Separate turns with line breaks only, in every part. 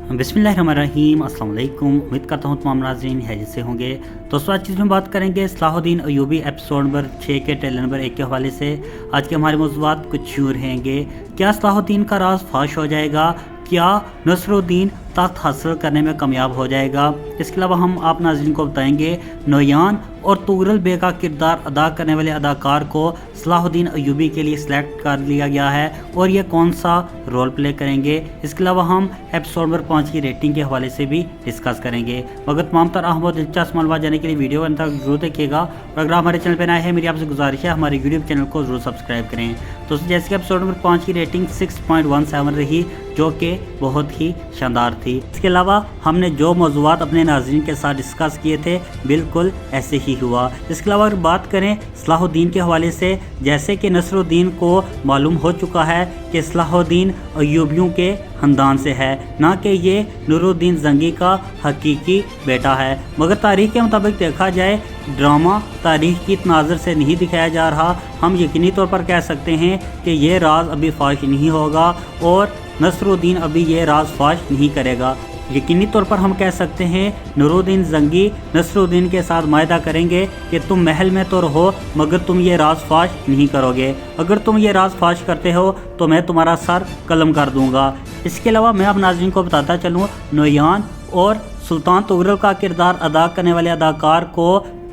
बिस्मिल्लाहिर्रहमानिर्रहीम। अस्सलाम वालेकुम। उम्मीद करता हूँ तमाम नाज़रीन हैरियत से होंगे। दोस्तों आज चीज़ में बात करेंगे सलाहुद्दीन अय्यूबी एपिसोड नंबर 6 के ट्रेलर नंबर 1 के हवाले से। आज के हमारे मौज़ूआत कुछ यूँ रहेंगे। क्या सलाहुद्दीन का राज फाश हो जाएगा? क्या नसरुद्दीन तख्त हासिल करने में कामयाब हो जाएगा? इसके अलावा हम आप नाज़रीन को बताएंगे नोयान और तुगरल बे का किरदार अदा करने वाले अदाकार को सलाहुद्दीन अय्यूबी के लिए सिलेक्ट कर लिया गया है और ये कौन सा रोल प्ले करेंगे। इसके अलावा हम एपिसोड नंबर 5 की रेटिंग के हवाले से भी डिस्कस करेंगे। मगर तमाम तरह अहम और दिलचस्प मालूमात जाने के लिए वीडियो अंत तक जरूर देखिएगा और अगर हमारे चैनल पर नए हैं मेरी आपसे गुजारिश है हमारे यूट्यूब चैनल को जरूर सब्सक्राइब करें। तो जैसे कि एपिसोड नंबर 5 की रेटिंग 6.17 रही जो कि बहुत ही शानदार थी। इसके अलावा हमने जो मौज़ूआत अपने नाज़रीन के साथ डिस्कस किए थे बिल्कुल ऐसे ही हुआ। इसके अलावा अगर बात करें सलाहुद्दीन के हवाले से, जैसे कि नसरुद्दीन को मालूम हो चुका है कि सलाहुद्दीन अय्यूबियों के ख़ानदान से है, ना कि ये नूरुद्दीन ज़ंगी का हकीकी बेटा है। मगर तारीख़ के मुताबिक देखा जाए ड्रामा तारीख़ की तनाज़र से नहीं दिखाया जा रहा। हम यकीनी तौर पर कह सकते हैं कि ये राज अभी फाश नहीं होगा और नसरुद्दीन अभी ये राज फाश नहीं करेगा। यकीनी तौर पर हम कह सकते हैं नूरुद्दीन ज़ंगी नसरुद्दीन के साथ मायदा करेंगे कि तुम महल में तो रहो मगर तुम ये राज फाश नहीं करोगे। अगर तुम ये राज फाश करते हो तो मैं तुम्हारा सर कलम कर दूंगा। इसके अलावा मैं अब नाज़रीन को बताता चलूँ नोयान और सुल्तान तुगरल का किरदार अदा करने वाले अदाकार को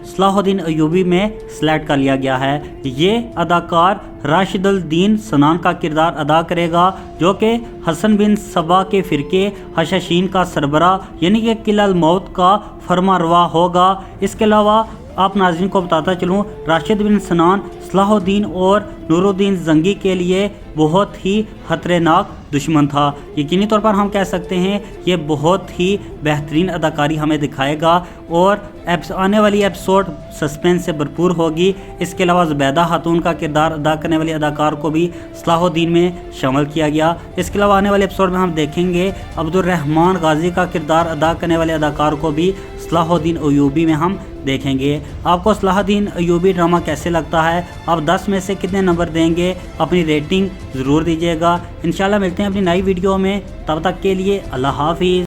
सलाहुद्दीन अय्यूबी में सिलेक्ट कर लिया गया है। ये अदाकार राशिदुल दीन सनान का किरदार अदा करेगा जो कि हसन बिन सबा के फ़िरके हशाशीन का सरबरा यानी कि किला मौत का फरमारवा होगा। इसके अलावा आप नाज़रीन को बताता चलूँ राशिद बिन सनान सलाहुद्दीन और नूरुद्दीन ज़ंगी के लिए बहुत ही खतरनाक दुश्मन था। यकीनी तौर पर हम कह सकते हैं ये बहुत ही बेहतरीन अदाकारी हमें दिखाएगा और आने वाली एपिसोड सस्पेंस से भरपूर होगी। इसके अलावा ज़ुबैदा खातून का किरदार अदा करने वाले अदाकार को भी सलाहुद्दीन में शामिल किया गया। इसके अलावा आने वाले एपिसोड में हम देखेंगे अब्दुर्रहमान गाजी का किरदार अदा करने वाले अदाकार को भी सलाहुद्दीन अय्यूबी में हम देखेंगे। आपको सलाहुद्दीन अय्यूबी ड्रामा कैसे लगता है? आप 10 में से कितने नंबर देंगे? अपनी रेटिंग ज़रूर दीजिएगा। इंशाल्लाह मिलते हैं अपनी नई वीडियो में, तब तक के लिए अल्लाह हाफिज़।